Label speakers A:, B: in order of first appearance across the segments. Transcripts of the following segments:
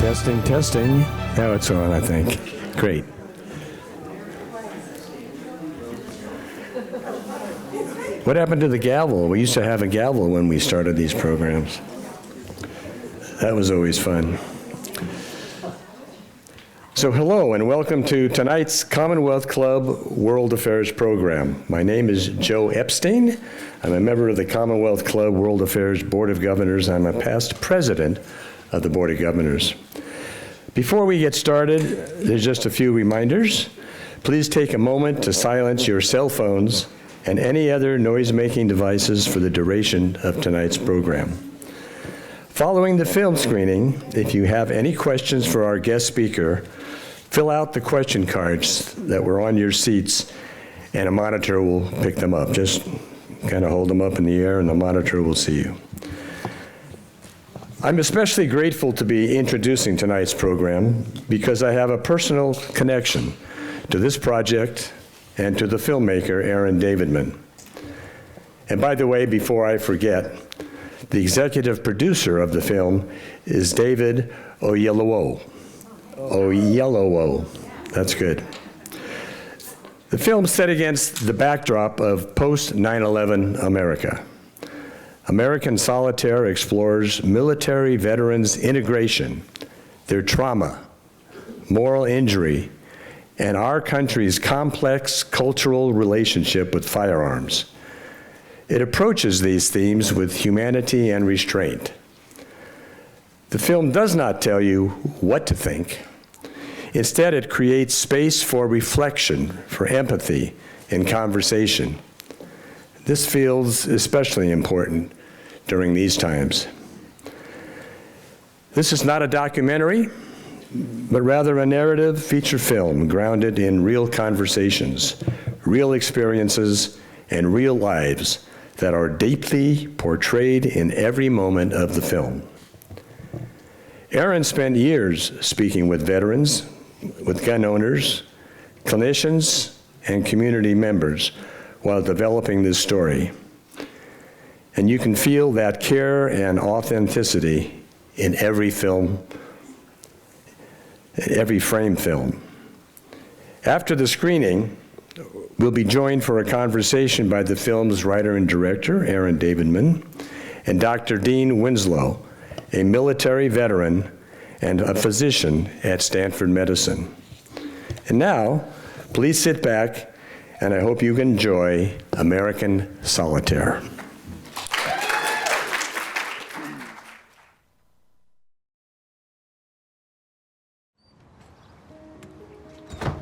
A: Testing, testing. Now it's on, I think. Great. What happened to the gavel? We used to have a gavel when we started these programs. That was always fun. So hello and welcome to tonight's Commonwealth Club World Affairs program. My name is Joe Epstein. I'm a member of the Commonwealth Club World Affairs Board of Governors. I'm a past president of the Board of Governors. Before we get started, there's just a few reminders. Please take a moment to silence your cell phones and any other noise-making devices for the duration of tonight's program. Following the film screening, if you have any questions for our guest speaker, fill out the question cards that were on your seats and a monitor will pick them up. Just kind of hold them up in the air and the monitor will see you. I'm especially grateful to be introducing tonight's program because I have a personal connection to this project and to the filmmaker, Aaron Davidman. And by the way, before I forget, the executive producer of the film is David Oyelowo. Oyelowo, that's good. The film is set against the backdrop of post-9/11 America. American Solitaire explores military veterans' integration, their trauma, moral injury, and our country's complex cultural relationship with firearms. It approaches these themes with humanity and restraint. The film does not tell you what to think. Instead, it creates space for reflection, for empathy, and conversation. This feels especially important during these times. This is not a documentary, but rather a narrative feature film grounded in real conversations, real experiences, and real lives that are deeply portrayed in every moment of the film. Aaron spent years speaking with veterans, with gun owners, clinicians, and community members while developing this story. And you can feel that care and authenticity in every film, every frame film. After the screening, we'll be joined for a conversation by the film's writer and director, Aaron Davidman, and Dr. Dean Winslow, a military veteran and a physician at Stanford Medicine. And now, please sit back, and I hope you can enjoy American Solitaire.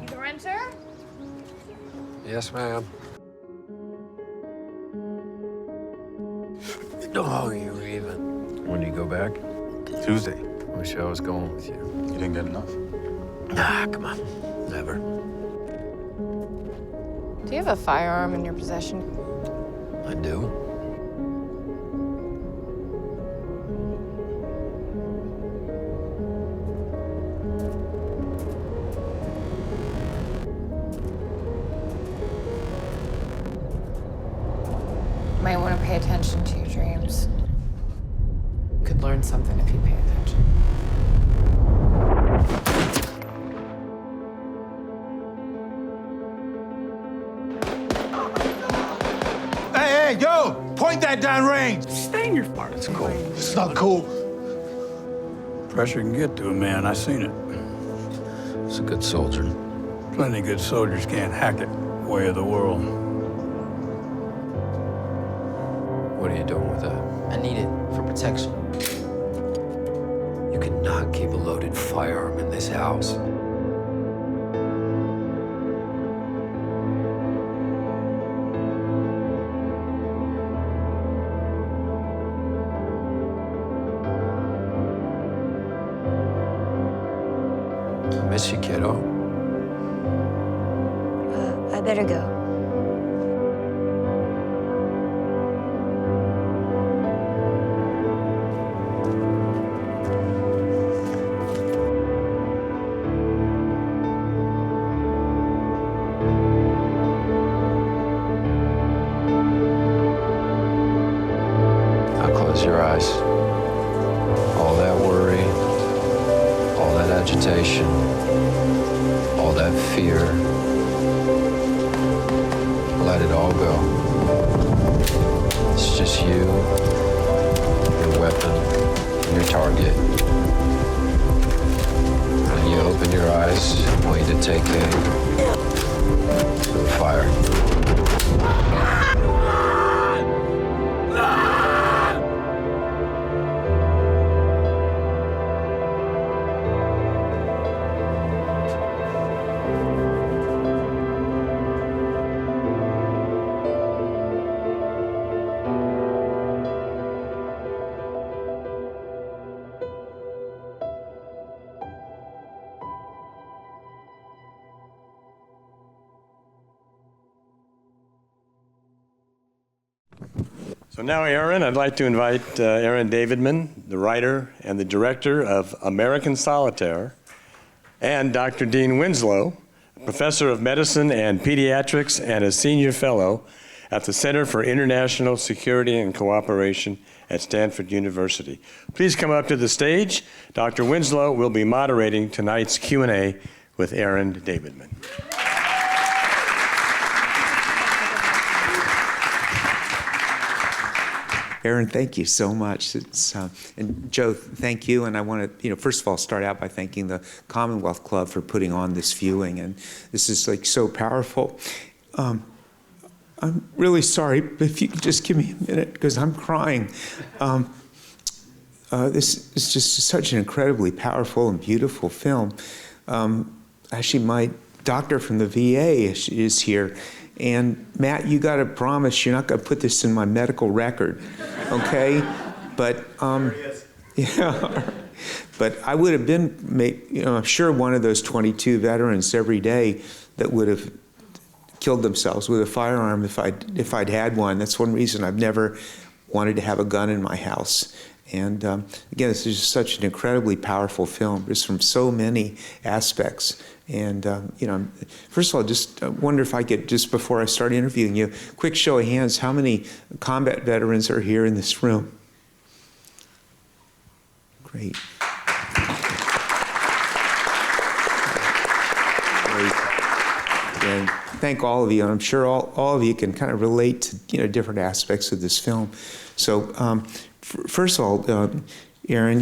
B: You the renter?
C: Yes, ma'am. Oh, you even. When do you go back?
D: Tuesday.
C: Wish I was going with you.
D: You didn't get enough?
C: Ah, come on. Never.
B: Do you have a firearm in your possession?
C: I do.
B: Might want to pay attention to your dreams. You could learn something if you pay attention.
E: Hey, yo! Point that down range!
F: Stay in your fart. It's cool.
E: It's not cool.
F: Pressure can get to a man. I seen it.
C: He's a good soldier.
F: Plenty good soldiers can't hack it. Way of the world.
C: What are you doing with that?
G: I need it for protection.
C: You cannot keep a loaded firearm in this house. I miss you, kiddo.
H: I better go.
C: Now close your eyes. All that worry, agitation, all that fear. Let it all go. It's just you, your weapon, and your target. And you open your eyes, I want you to take aim to the fire.
A: So now, Aaron, I'd like to invite Aaron Davidman, the writer and the director of American Solitaire, and Dr. Dean Winslow, professor of medicine and pediatrics and a senior fellow at the Center for International Security and Cooperation at Stanford University. Please come up to the stage. Dr. Winslow will be moderating tonight's Q&A with Aaron Davidman.
G: Aaron, thank you so much. And Joe, thank you. And I want to, first of all, start out by thanking the Commonwealth Club for putting on this viewing. And this is like so powerful. I'm really sorry, but if you could just give me a minute, because I'm crying. This is just such an incredibly powerful and beautiful film. Actually, my doctor from the VA is here. And Matt, you got to promise you're not going to put this in my medical record, okay? But yeah, but I would have been, I'm sure one of those 22 veterans every day that would have killed themselves with a firearm if I'd had one. That's one reason I've never wanted to have a gun in my house. And again, this is just such an incredibly powerful film, just from so many aspects. And, first of all, just wonder if I could, just before I start interviewing you, quick show of hands, how many combat veterans are here in this room? Great. And thank all of you, and I'm sure all of you can kind of relate to, different aspects of this film. So, first of all, Aaron,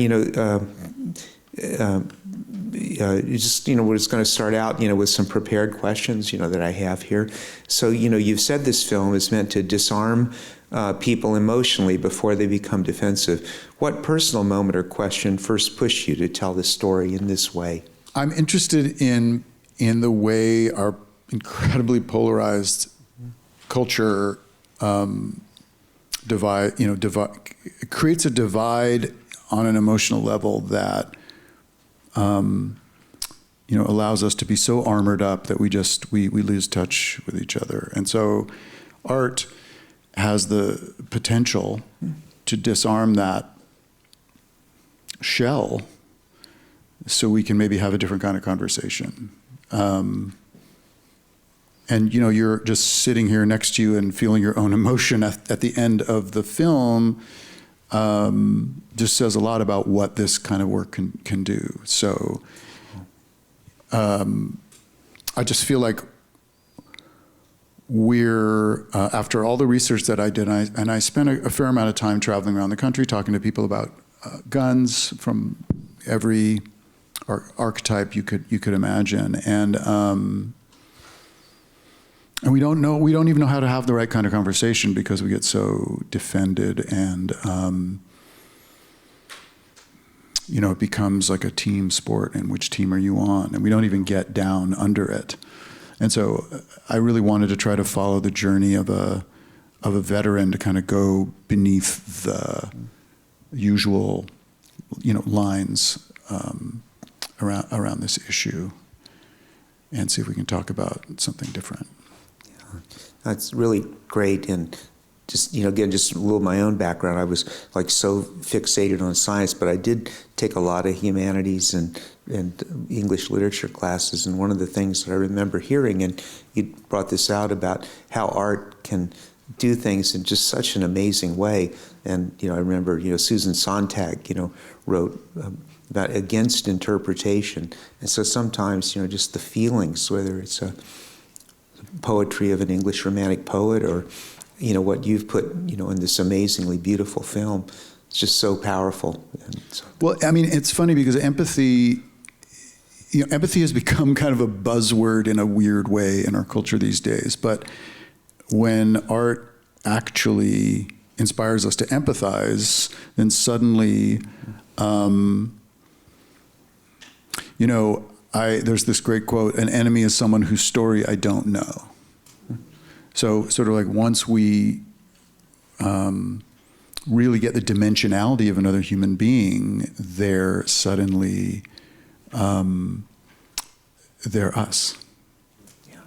G: we're just going to start out, with some prepared questions, that I have here. So, you've said this film is meant to disarm people emotionally before they become defensive. What personal moment or question first pushed you to tell the story in this way?
H: I'm interested in the way our incredibly polarized culture creates a divide on an emotional level that allows us to be so armored up that we lose touch with each other. And so art has the potential to disarm that shell so we can maybe have a different kind of conversation. And you're just sitting here next to you and feeling your own emotion at the end of the film just says a lot about what this kind of work can do. So I just feel like we're, after all the research that I did, and I spent a fair amount of time traveling around the country talking to people about guns from every archetype you could imagine. And we don't even know how to have the right kind of conversation because we get so defended and, it becomes like a team sport and which team are you on? And we don't even get down under it. And so I really wanted to try to follow the journey of a veteran to kind of go beneath the usual, lines around this issue and see if we can talk about something different.
G: That's really great. And just, again, just a little of my own background, I was like so fixated on science, but I did take a lot of humanities and English literature classes. And one of the things that I remember hearing, and you brought this out about how art can do things in just such an amazing way. And, I remember, Susan Sontag, wrote against interpretation. And so sometimes, just the feelings, whether it's a poetry of an English Romantic poet or, what you've put, in this amazingly beautiful film, it's just so powerful. And so,
H: Well, I mean, it's funny because empathy has become kind of a buzzword in a weird way in our culture these days. But when art actually inspires us to empathize, then suddenly, there's this great quote, an enemy is someone whose story I don't know. So sort of like once we really get the dimensionality of another human being, they're suddenly, they're us.
G: yeah.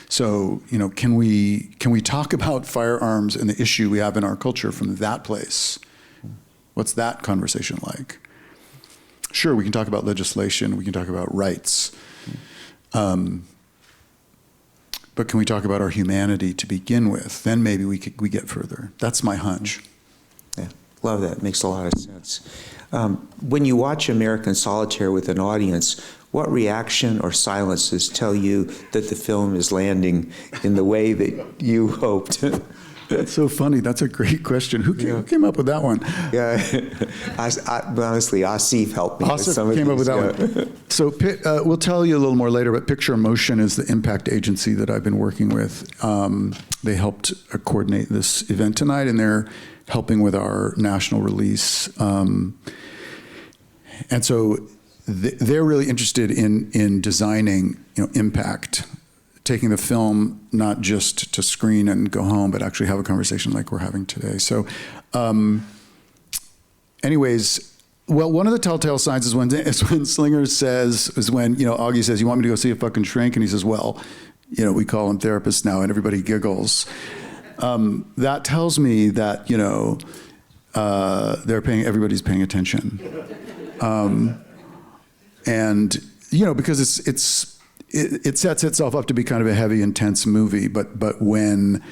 H: So, can we talk about firearms and the issue we have in our culture from that place? What's that conversation like? Sure, we can talk about legislation, we can talk about rights, but can we talk about our humanity to begin with? Then maybe we get further. That's my hunch.
G: Yeah, love that. Makes a lot of sense. When you watch American Solitaire with an audience, what reaction or silences tell you that the film is landing in the way that you hoped?
H: That's so funny. That's a great question. Who came up with that one?
G: Yeah, honestly, Asif helped me with some
H: Asif
G: of
H: came up with
G: these,
H: that one. So we'll tell you a little more later, but Picture Emotion is the impact agency that I've been working with. They helped coordinate this event tonight, and they're helping with our national release. And so they're really interested in designing, impact, taking the film not just to screen and go home, but actually have a conversation like we're having today. So anyways, well, one of the telltale signs is when Slinger says, Augie says, you want me to go see a fucking shrink? And he says, well, we call them therapists now, and everybody giggles. That tells me that, everybody's paying attention. And, because it sets itself up to be kind of a heavy, intense movie, but when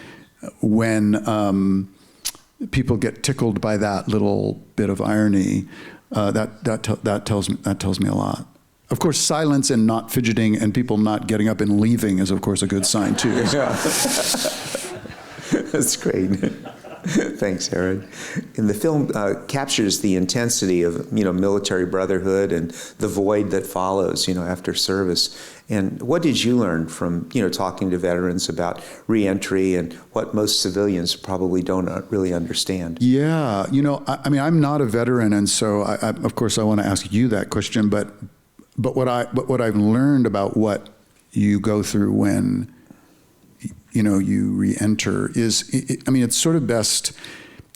H: people get tickled by that little bit of irony, that tells me a lot. Of course, silence and not fidgeting and people not getting up and leaving is, of course, a good sign too.
G: Yeah. That's great. Thanks, Aaron. And the film captures the intensity of military brotherhood and the void that follows after service. And what did you learn from talking to veterans about reentry and what most civilians probably don't really understand?
H: Yeah, I mean, I'm not a veteran, and so of course I want to ask you that question. But what I've learned about what you go through when you re-enter is, it's sort of best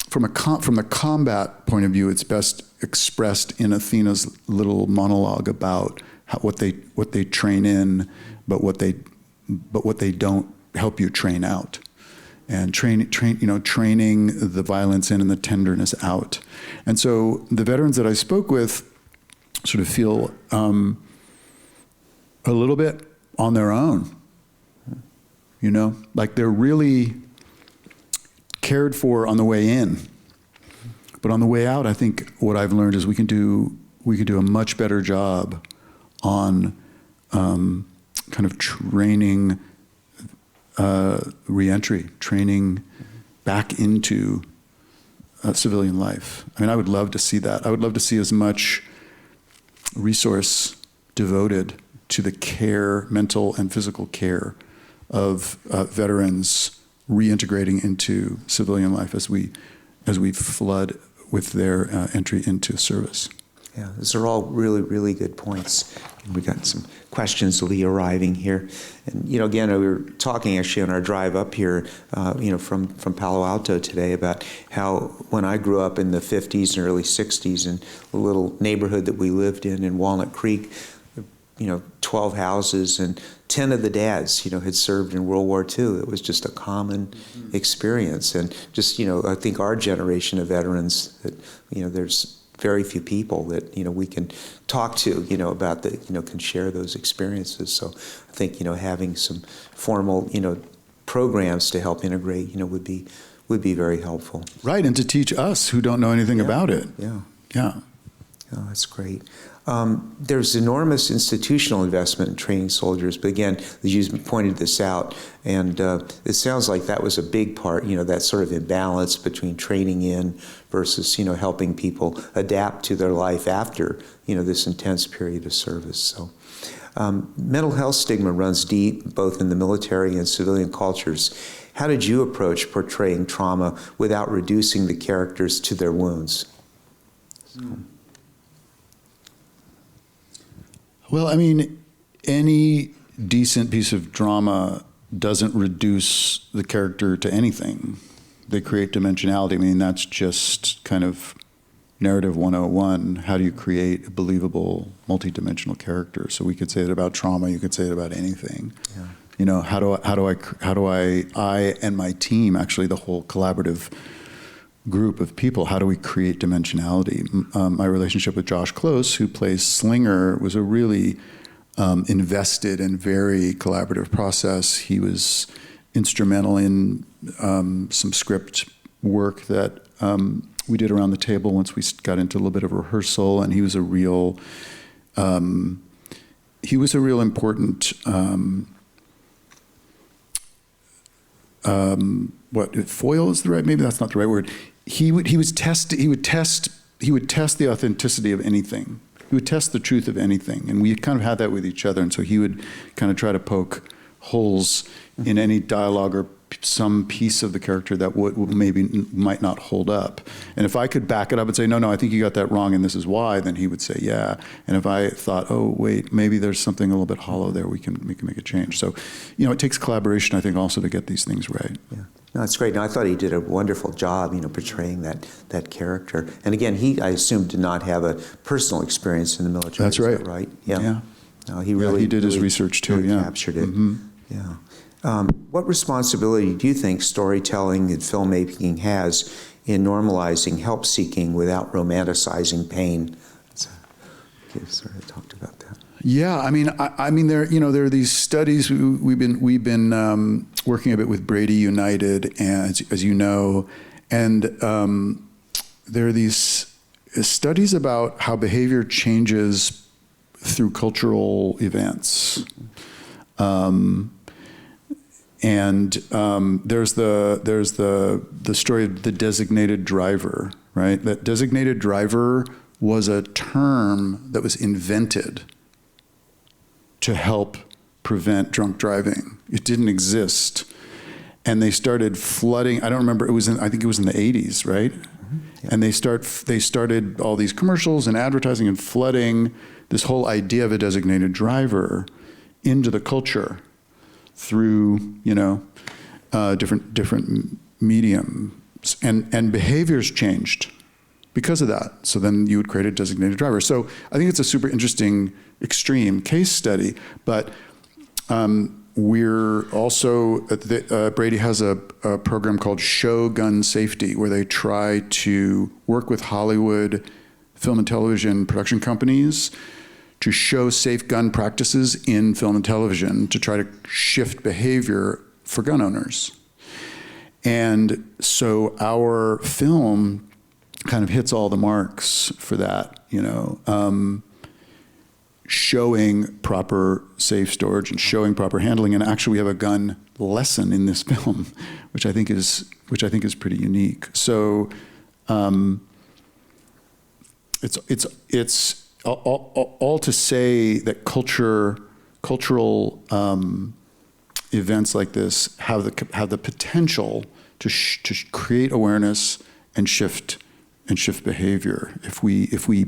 H: from the combat point of view. It's best expressed in Athena's little monologue about what they train in, but what they don't help you train out, and training the violence in and the tenderness out. And so the veterans that I spoke with sort of feel a little bit on their own. Like they're really cared for on the way in, but on the way out, I think what I've learned is we can do a much better job on kind of training reentry, training back into civilian life. I mean, I would love to see that. I would love to see as much resource devoted to the care, mental and physical care of veterans reintegrating into civilian life as we flood with their entry into service.
G: Yeah, those are all really, really good points. And we got some questions will be arriving here. And again, we were talking actually on our drive up here, from Palo Alto today about how when I grew up in the 50s and early 60s in a little neighborhood that we lived in Walnut Creek, 12 houses, and 10 of the dads, had served in World War II. It was just a common experience. And just, I think our generation of veterans, that, there's very few people that, we can talk to, about that, can share those experiences. So I think, having some formal, programs to help integrate, would be very helpful.
H: Right, and to teach us who don't know anything about it.
G: Yeah.
H: Yeah.
G: Oh, that's great. There's enormous institutional investment in training soldiers, but again, you pointed this out, and it sounds like that was a big part, that sort of imbalance between training in versus, helping people adapt to their life after, this intense period of service. So, mental health stigma runs deep, both in the military and civilian cultures. How did you approach portraying trauma without reducing the characters to their wounds?
H: Well, I mean, any decent piece of drama doesn't reduce the character to anything. They create dimensionality. I mean, that's just kind of narrative 101. How do you create a believable, multidimensional character? So we could say it about trauma. You could say it about anything. Yeah. How do I and my team, actually the whole collaborative group of people, how do we create dimensionality? My relationship with Josh Close, who plays Slinger, was a really invested and very collaborative process. He was instrumental in some script work that we did around the table once we got into a little bit of rehearsal, and he was a real important foil is the right, maybe that's not the right word. He would test the authenticity of anything. He would test the truth of anything, and we kind of had that with each other. And so he would kind of try to poke holes in any dialogue or some piece of the character that might not hold up. And if I could back it up and say, no, I think you got that wrong, and this is why, then he would say, yeah. And if I thought, oh wait, maybe there's something a little bit hollow there, we can make a change. So, it takes collaboration, I think, also to get these things right.
G: Yeah. No, that's great. No, I thought he did a wonderful job, portraying that character. And again, I assume, did not have a personal experience in the military.
H: That's right.
G: Is that right? Yeah.
H: Yeah.
G: No, he
H: did his research too.
G: Really
H: yeah.
G: captured it.
H: Mm-hmm.
G: Yeah. What responsibility do you think storytelling and filmmaking has in normalizing help-seeking without romanticizing pain? Okay, sort of talked about that.
H: Yeah, I mean, there are these studies. We've been working a bit with Brady United, as you know, and there are these studies about how behavior changes through cultural events. And there's the story of the designated driver, right? That designated driver was a term that was invented to help prevent drunk driving. It didn't exist. And they started flooding, I don't remember, I think it was in the 80s, right? Mm-hmm. Yeah. And they started all these commercials and advertising and flooding this whole idea of a designated driver into the culture through, different mediums. And behaviors changed because of that. So then you would create a designated driver. So I think it's a super interesting, extreme case study, but we're also, Brady has a program called Show Gun Safety, where they try to work with Hollywood film and television production companies to show safe gun practices in film and television to try to shift behavior for gun owners. And so our film kind of hits all the marks for that, showing proper safe storage and showing proper handling. And actually we have a gun lesson in this film, which I think is pretty unique. So it's all to say that cultural events like this have the potential to create awareness and shift behavior. If we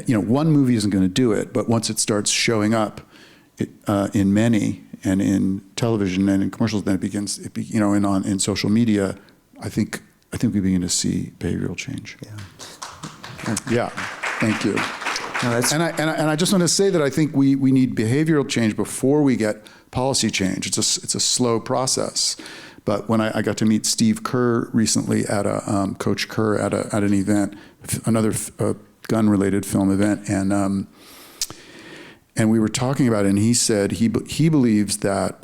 H: one movie isn't going to do it, but once it starts showing up in many and in television and in commercials, then it begins. In social media, I think we begin to see behavioral change.
G: Yeah.
H: Yeah. Thank you.
G: No,
H: and I just want to say that I think we need behavioral change before we get policy change. It's a slow process. But when I got to meet Steve Kerr recently at Coach Kerr at an event, another gun-related film event, and we were talking about it, and he said he believes that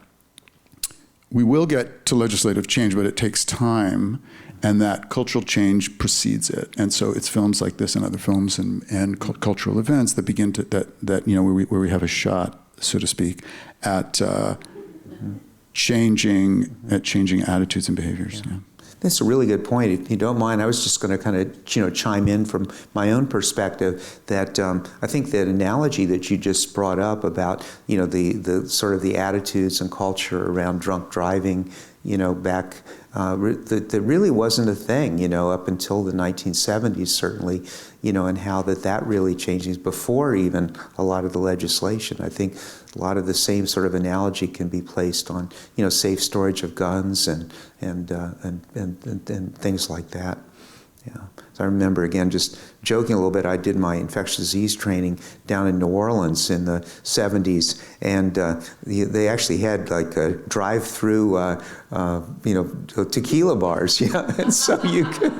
H: we will get to legislative change, but it takes time, and that cultural change precedes it. And so it's films like this and other films and cultural events that begin to, that where we have a shot, so to speak, at changing attitudes and behaviors. Yeah.
G: That's a really good point. If you don't mind, I was just going to kind of chime in from my own perspective that I think that analogy that you just brought up about the sort of the attitudes and culture around drunk driving, back that really wasn't a thing, up until the 1970s certainly, and how that really changes before even a lot of the legislation. I think a lot of the same sort of analogy can be placed on, safe storage of guns and things like that. Yeah. So I remember, again, just joking a little bit, I did my infectious disease training down in New Orleans in the 70s, and they actually had like a drive-through, tequila bars, yeah, and so you could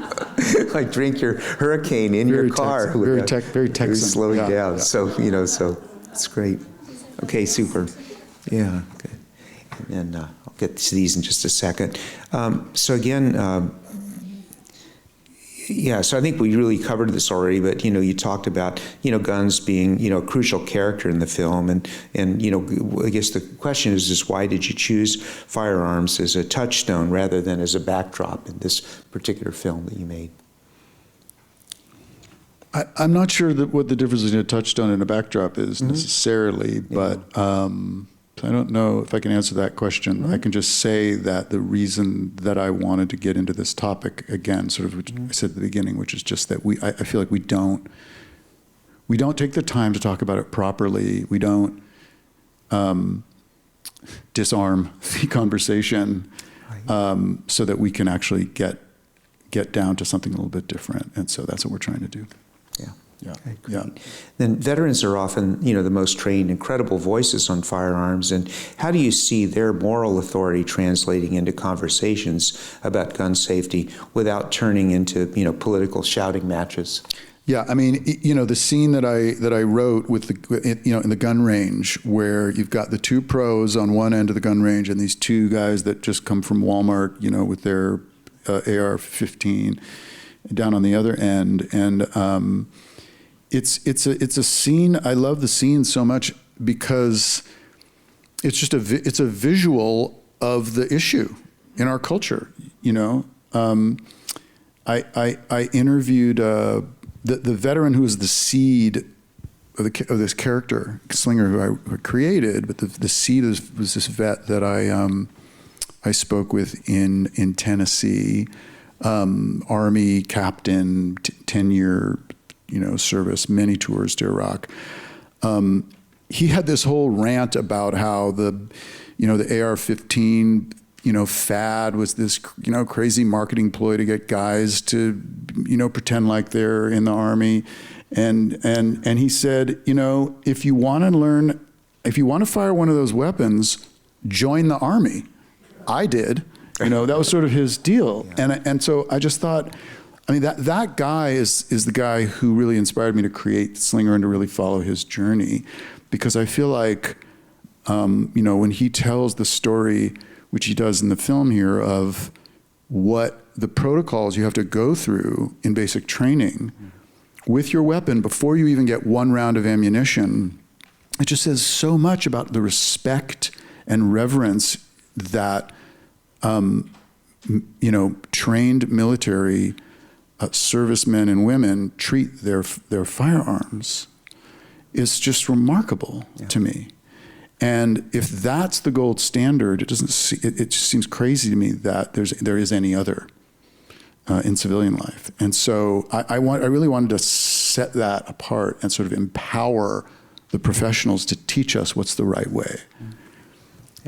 G: like drink your Hurricane in your car.
H: Texan, very Texan.
G: Slow you down.
H: Yeah.
G: So, so it's great. Okay, super. Yeah, good. And then I'll get to these in just a second. So again, yeah, so I think we really covered this already, but you talked about guns being a crucial character in the film, and I guess the question is why did you choose firearms as a touchstone rather than as a backdrop in this particular film that you made?
H: I'm not sure what the difference between a touchstone and a backdrop is necessarily, but I don't know if I can answer that question. I can just say that the reason that I wanted to get into this topic again, sort of which I said at the beginning, which is just that I feel like we don't take the time to talk about it properly. We don't disarm the conversation so that we can actually get down to something a little bit different. And so that's what we're trying to do.
G: Yeah.
H: Yeah.
G: Okay,
H: Yeah.
G: Then veterans are often, the most trained, incredible voices on firearms. And how do you see their moral authority translating into conversations about gun safety without turning into, political shouting matches?
H: Yeah, I mean, the scene that I wrote with in the gun range, where you've got the two pros on one end of the gun range and these two guys that just come from Walmart, with their AR-15 down on the other end, and it's a scene. I love the scene so much because it's just it's a visual of the issue in our culture. I interviewed the veteran who was the seed of this character Slinger, who I created, but the seed was this vet that I spoke with in Tennessee, Army captain, 10-year service, many tours to Iraq. He had this whole rant about how the AR-15 fad was this crazy marketing ploy to get guys to pretend like they're in the Army, and he said, if you want to fire one of those weapons, join the Army. I did. That was sort of his deal. Yeah. And so I just thought, that guy is the guy who really inspired me to create Slinger and to really follow his journey, because I feel like, when he tells the story, which he does in the film here, of what the protocols you have to go through in basic training with your weapon before you even get one round of ammunition, it just says so much about the respect and reverence that trained military servicemen and women treat their firearms. Is just remarkable to me. And if that's the gold standard, it just seems crazy to me that there is any other in civilian life. And so I really wanted to set that apart and sort of empower the professionals to teach us what's the right way.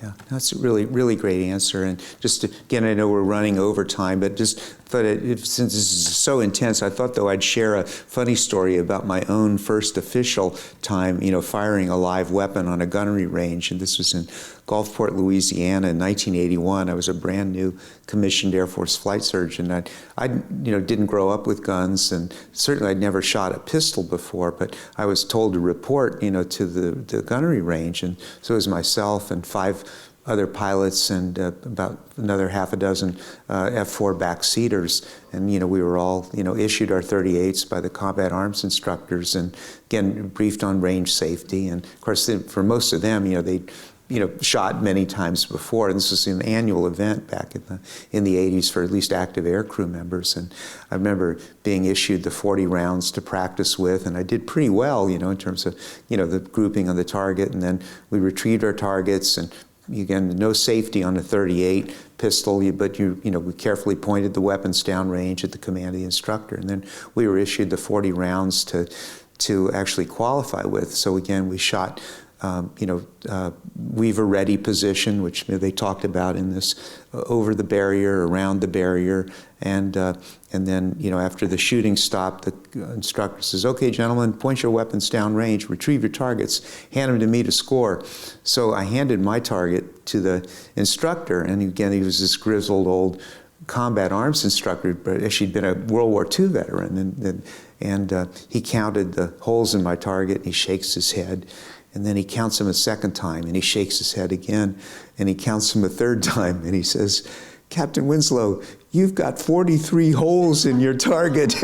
G: Yeah, that's a really, really great answer. And just again, I know we're running over time, but just thought since this is so intense, I thought though I'd share a funny story about my own first official time, firing a live weapon on a gunnery range. And this was in Gulfport, Louisiana in 1981. I was a brand new commissioned Air Force flight surgeon. I didn't grow up with guns, and certainly I'd never shot a pistol before, but I was told to report, to the gunnery range. And so it was myself and 5 other pilots and about another half a dozen F-4 backseaters. And, we were all, issued our 38s by the combat arms instructors and, again, briefed on range safety. And, of course, for most of them, they'd shot many times before. And this was an annual event back in the 80s for at least active air crew members. And I remember being issued the 40 rounds to practice with, and I did pretty well, in terms of, the grouping on the target. And then we retrieved our targets, and again, no safety on a 38 pistol, but we carefully pointed the weapons downrange at the command of the instructor. And then we were issued the 40 rounds to actually qualify with. So again, we shot Weaver ready position, which they talked about in this, over the barrier, around the barrier, and then after the shooting stopped, the instructor says, "Okay, gentlemen, point your weapons downrange, retrieve your targets, hand them to me to score." So I handed my target to the instructor, and again, he was this grizzled old combat arms instructor, but she'd been a World War II veteran, and he counted the holes in my target, and he shakes his head. And then he counts them a second time, and he shakes his head again, and he counts them a third time, and he says, "Captain Winslow, you've got 43 holes in your target."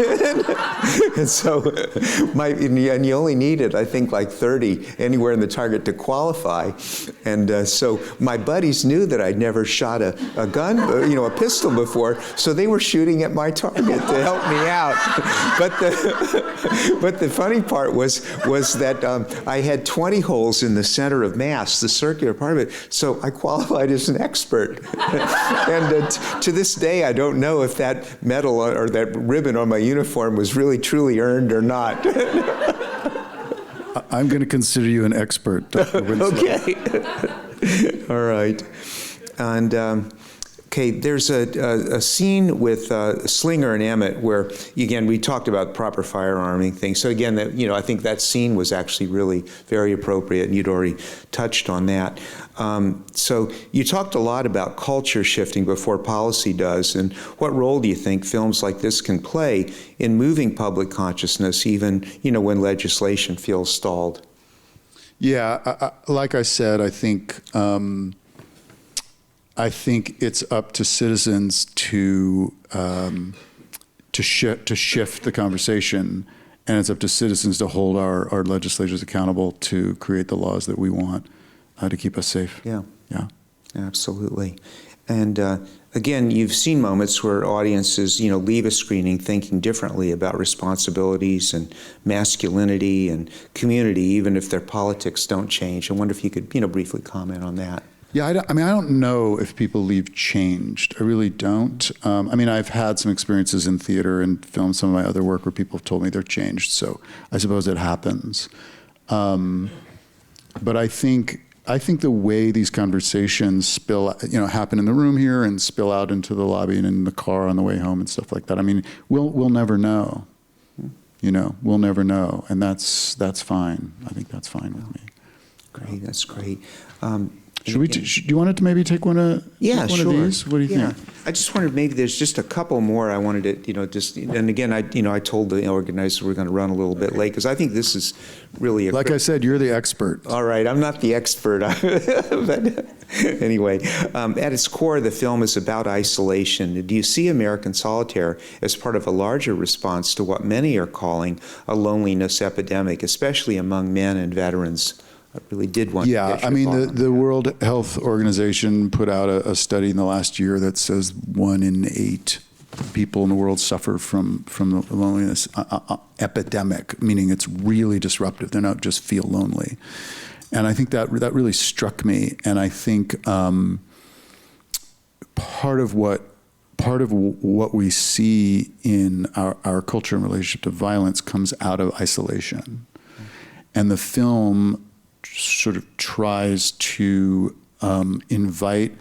G: And so, and you only needed, I think, like 30 anywhere in the target to qualify. And so my buddies knew that I'd never shot a gun, a pistol before, so they were shooting at my target to help me out. But the funny part was that I had 20 holes in the center of mass, the circular part of it, so I qualified as an expert. And to this day, I don't know if that medal or that ribbon on my uniform was really truly earned or not.
H: I'm going to consider you an expert, Dr. Winslow.
G: Okay. All right. And okay, there's a scene with Slinger and Emmett where, again, we talked about proper firearming things. So again, I think that scene was actually really very appropriate, and you'd already touched on that. So you talked a lot about culture shifting before policy does, and what role do you think films like this can play in moving public consciousness, even when legislation feels stalled?
H: Yeah, like I said, I think it's up to citizens to shift the conversation, and it's up to citizens to hold our legislators accountable to create the laws that we want to keep us safe.
G: Yeah.
H: Yeah.
G: Absolutely. And again, you've seen moments where audiences, leave a screening thinking differently about responsibilities and masculinity and community, even if their politics don't change. I wonder if you could, briefly comment on that.
H: Yeah, I don't know if people leave changed. I really don't. I've had some experiences in theater and film, some of my other work, where people have told me they're changed. So I suppose it happens. But I think the way these conversations happen in the room here and spill out into the lobby and in the car on the way home and stuff like that. We'll never know. We'll never know, and that's fine. I think that's fine with me.
G: Great, that's great.
H: Do you want to maybe take one of
G: sure.
H: of these? What do you think?
G: I just wondered, maybe there's just a couple more I wanted to, and again, I told the organizers we're going to run a little bit late because I think this is really
H: like I said, you're the expert.
G: All right, I'm not the expert, but anyway, at its core, the film is about isolation. Do you see American Solitaire as part of a larger response to what many are calling a loneliness epidemic, especially among men and veterans? I really did want to get your thought on
H: the World Health Organization put out a study in the last year that says 1 in 8 people in the world suffer from the loneliness epidemic, meaning it's really disruptive. They don't just feel lonely. And I think that really struck me. And I think part of what we see in our culture in relationship to violence comes out of isolation. And the film sort of tries to invite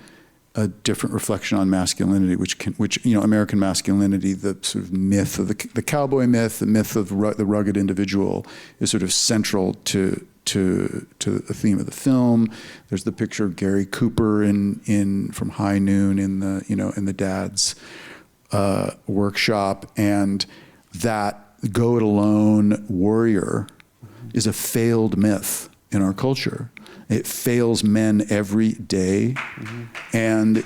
H: a different reflection on masculinity, which American masculinity, the sort of myth of the cowboy myth, the myth of the rugged individual, is sort of central to the theme of the film. There's the picture of Gary Cooper from High Noon in the dad's workshop, and that go it alone warrior is a failed myth. in our culture. It fails men every day, and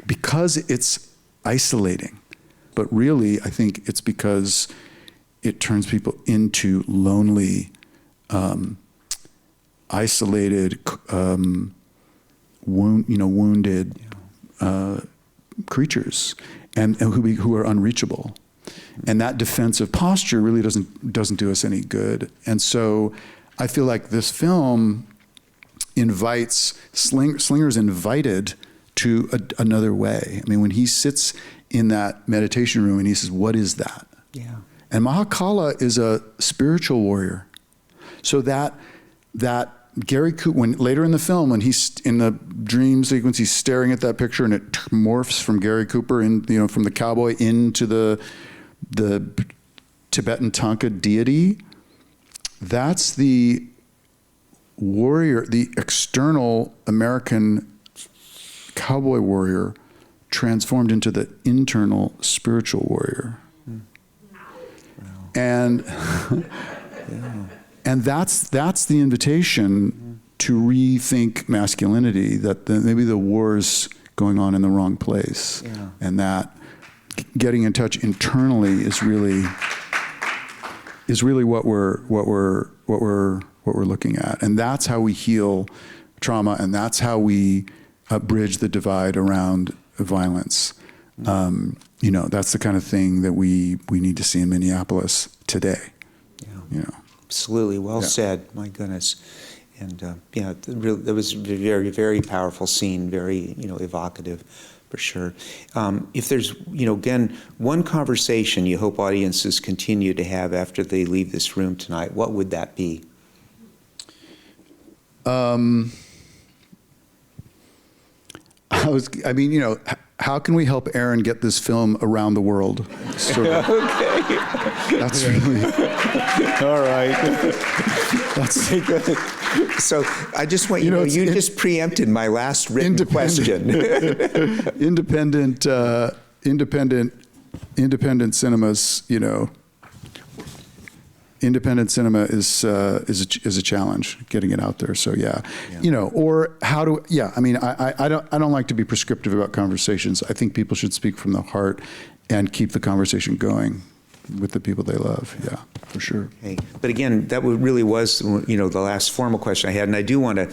H: because it's isolating, but really I think it's because it turns people into lonely, isolated, wounded creatures, and who are unreachable. And that defensive posture really doesn't do us any good. And so I feel like this film invites, Slinger's invited to another way. I mean, when he sits in that meditation room and he says, what is that?
G: Yeah.
H: And Mahakala is a spiritual warrior. So that Gary Cooper, when later in the film, when he's in the dream sequence, he's staring at that picture and it morphs from Gary Cooper from the cowboy into the Tibetan Tanka deity. That's the warrior, the external American cowboy warrior transformed into the internal spiritual warrior. And and that's the invitation to rethink masculinity, that maybe the war's going on in the wrong place.
G: Yeah.
H: And that getting in touch internally is really what we're looking at. And that's how we heal trauma, and that's how we bridge the divide around violence. That's the kind of thing that we need to see in Minneapolis today.
G: Yeah. Absolutely. Well said. My goodness. And it was a very, very powerful scene, very, evocative for sure. If there's, again, one conversation you hope audiences continue to have after they leave this room tonight, what would that be?
H: How can we help Aaron get this film around the world?
G: Okay.
H: That's really...
G: All right.
H: That's
G: good. So I just want you just preempted my last written question.
H: Independent cinemas, independent cinema is a challenge, getting it out there. So I don't like to be prescriptive about conversations. I think people should speak from the heart and keep the conversation going with the people they love. Yeah, for sure.
G: Okay. But again, that really was, the last formal question I had, and I do want to,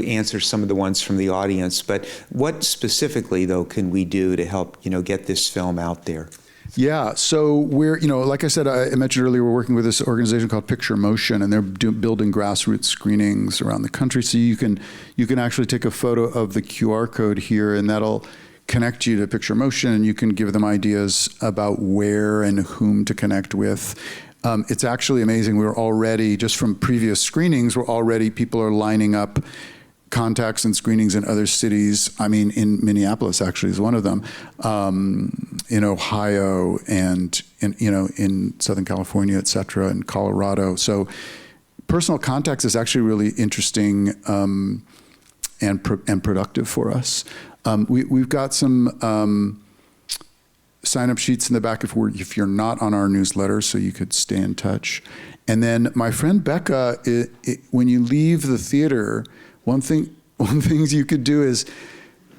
G: answer some of the ones from the audience. But what specifically, though, can we do to help, get this film out there?
H: Yeah, so we're, like I said, I mentioned earlier, we're working with this organization called Picture Motion, and they're building grassroots screenings around the country. So you can actually take a photo of the QR code here, and that'll connect you to Picture Motion, and you can give them ideas about where and whom to connect with. It's actually amazing. We're already, just from previous screenings, people are lining up contacts and screenings in other cities. I mean, in Minneapolis actually is one of them, in Ohio and in Southern California, et cetera, and Colorado. So personal contacts is actually really interesting and productive for us. We've got some sign-up sheets in the back if you're not on our newsletter, so you could stay in touch. And then my friend Becca, when you leave the theater, one thing you could do is,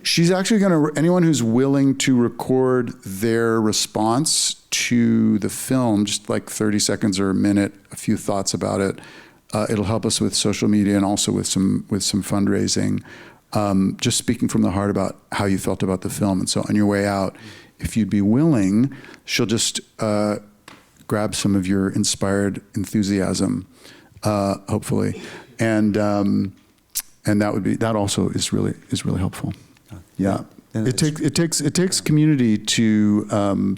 H: she's actually anyone who's willing to record their response to the film, just like 30 seconds or a minute, a few thoughts about it. It'll help us with social media and also with some fundraising. Just speaking from the heart about how you felt about the film. And so on your way out, if you'd be willing, she'll just grab some of your inspired enthusiasm, hopefully, and that also is really helpful. Yeah, it takes community to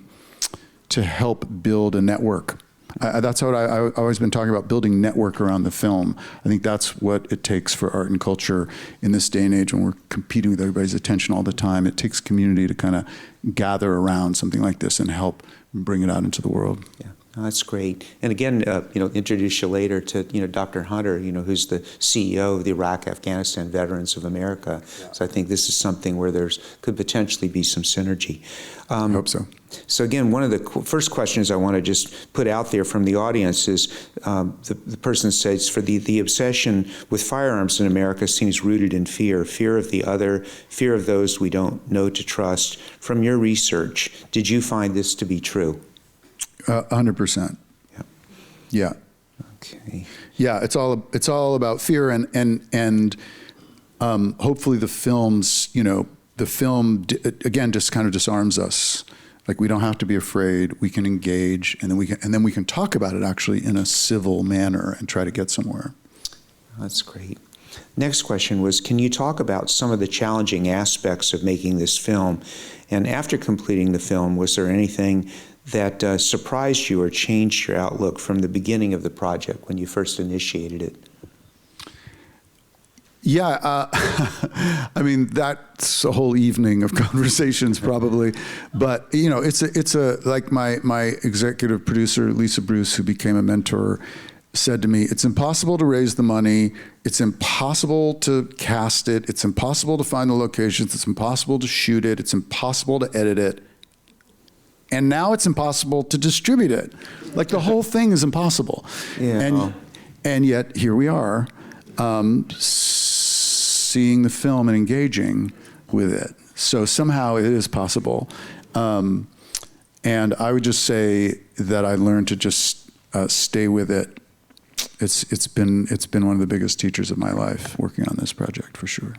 H: help build a network. That's what I've always been talking about, building network around the film. I think that's what it takes for art and culture in this day and age when we're competing with everybody's attention all the time. It takes community to kind of gather around something like this and help bring it out into the world.
G: Yeah. Oh, that's great. And again, introduce you later to, Dr. Hunter, who's the CEO of the Iraq Afghanistan Veterans of America. Yeah. So I think this is something where could potentially be some synergy.
H: I hope so.
G: So again, one of the first questions I want to just put out there from the audience is the person says, for the obsession with firearms in America seems rooted in fear of the other, fear of those we don't know to trust. From your research, did you find this to be true?
H: 100%.
G: Yeah.
H: Yeah.
G: Okay.
H: Yeah, it's all about fear, and hopefully the films, the film again just kind of disarms us. Like, we don't have to be afraid. We can engage, and then we can talk about it actually in a civil manner and try to get somewhere.
G: That's great. Next question was, can you talk about some of the challenging aspects of making this film? And after completing the film, was there anything that surprised you or changed your outlook from the beginning of the project when you first initiated it?
H: Yeah, I mean, that's a whole evening of conversations probably, but it's like my executive producer, Lisa Bruce, who became a mentor, said to me, it's impossible to raise the money, it's impossible to cast it, it's impossible to find the locations, it's impossible to shoot it, it's impossible to edit it, and now it's impossible to distribute it. Like, the whole thing is impossible.
G: Yeah.
H: And yet here we are, seeing the film and engaging with it. So somehow it is possible. And I would just say that I learned to just stay with it. It's been one of the biggest teachers of my life, working on this project, for sure.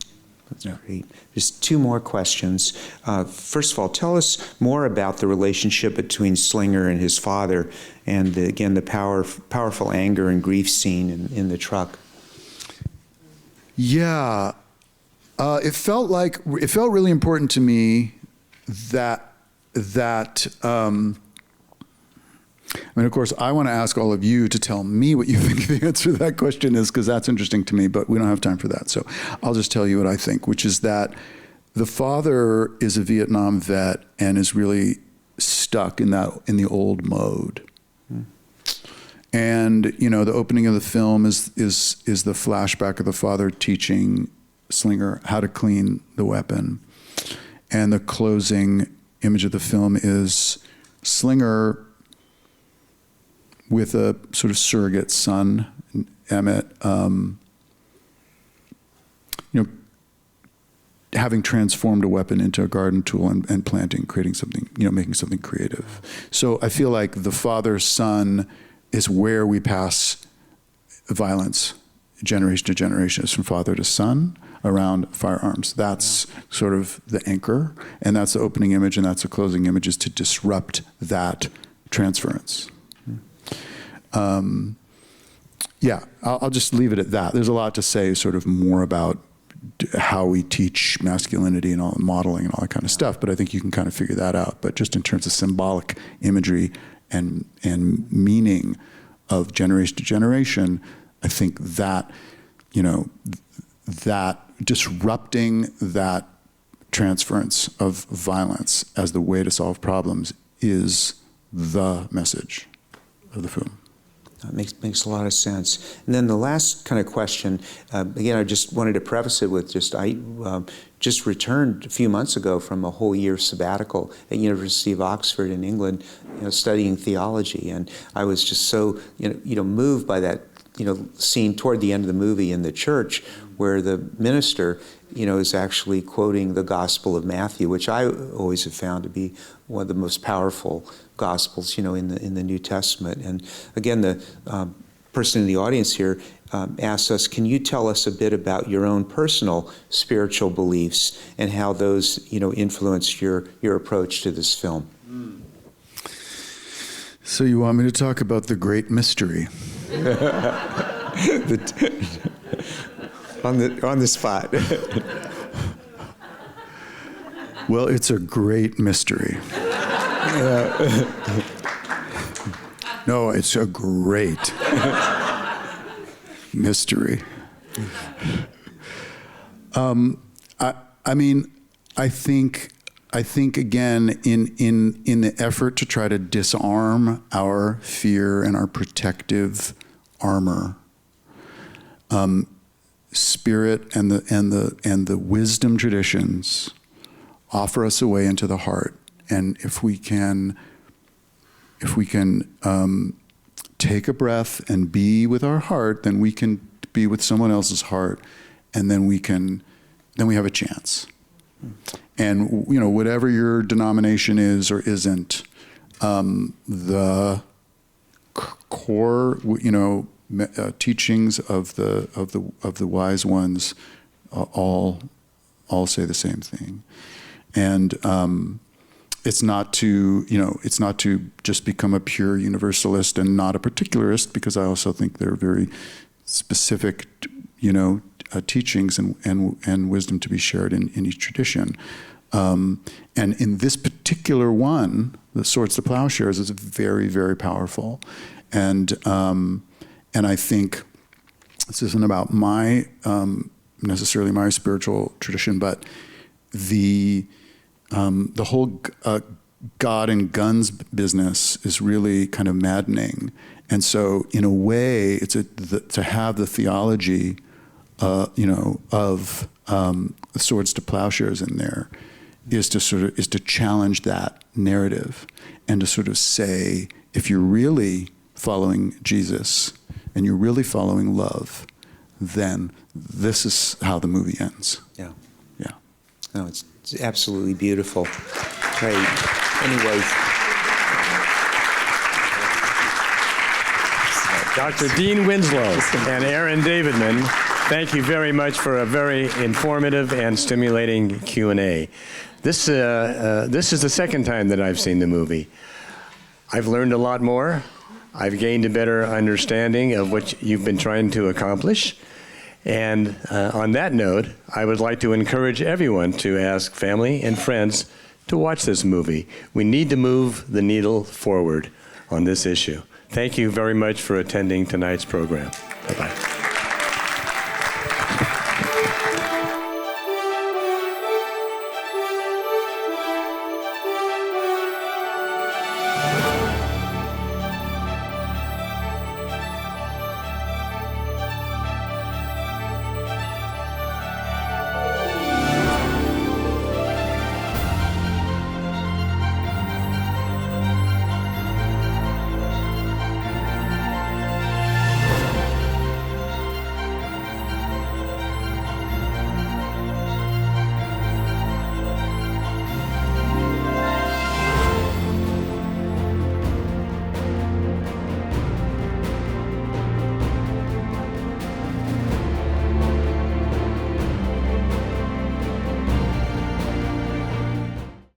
G: That's great. Just two more questions. First of all, tell us more about the relationship between Slinger and his father, and again, the powerful anger and grief scene in the truck.
H: Yeah, it felt really important to me that I mean, of course, I want to ask all of you to tell me what you think the answer to that question is, because that's interesting to me, but we don't have time for that. So I'll just tell you what I think, which is that the father is a Vietnam vet and is really stuck in the old mode. And the opening of the film is the flashback of the father teaching Slinger how to clean the weapon, and the closing image of the film is Slinger with a sort of surrogate son, Emmett, having transformed a weapon into a garden tool and planting, creating something, making something creative. So I feel like the father-son is where we pass violence generation to generation. It's from father to son around firearms. That's sort of the anchor, and that's the opening image, and that's the closing image, is to disrupt that transference. I'll just leave it at that. There's a lot to say sort of more about how we teach masculinity and all the modeling and all that kind of stuff, but I think you can kind of figure that out. But just in terms of symbolic imagery and meaning of generation to generation, I think that, that disrupting that transference of violence as the way to solve problems is the message of the film.
G: That makes a lot of sense. And then the last kind of question, again, I just wanted to preface it with I just returned a few months ago from a whole year sabbatical at University of Oxford in England, studying theology, and I was just so moved by that scene toward the end of the movie in the church, where the minister is actually quoting the Gospel of Matthew, which I always have found to be one of the most powerful Gospels, in the New Testament. And again, the person in the audience here asks us, can you tell us a bit about your own personal spiritual beliefs and how those, influenced your approach to this film?
H: So you want me to talk about the great mystery?
G: On the spot.
H: Well, it's a great mystery. No, it's a great mystery. I mean, I think I think, again, in the effort to try to disarm our fear and our protective armor, Spirit and the wisdom traditions offer us a way into the heart. And if we can take a breath and be with our heart, then we can be with someone else's heart, and then we have a chance. And whatever your denomination is or isn't, the core teachings of the wise ones all say the same thing. And it's not to just become a pure universalist and not a particularist, because I also think there are very specific teachings and wisdom to be shared in each tradition. And in this particular one, the Swords to Plowshares is very, very powerful. And I think this isn't about necessarily my spiritual tradition, but the whole God and guns business is really kind of maddening. And so in a way, it's to have the theology of the Swords to Plowshares in there is to challenge that narrative and to sort of say, if you're really following Jesus and you're really following love, then this is how the movie ends.
G: Yeah.
H: Yeah.
G: No, it's absolutely beautiful. Great. Anyway.
A: Dr. Dean Winslow and Aaron Davidman, thank you very much for a very informative and stimulating Q&A. This is the second time that I've seen the movie. I've learned a lot more. I've gained a better understanding of what you've been trying to accomplish. And on that note, I would like to encourage everyone to ask family and friends to watch this movie. We need to move the needle forward on this issue. Thank you very much for attending tonight's program. Bye-bye.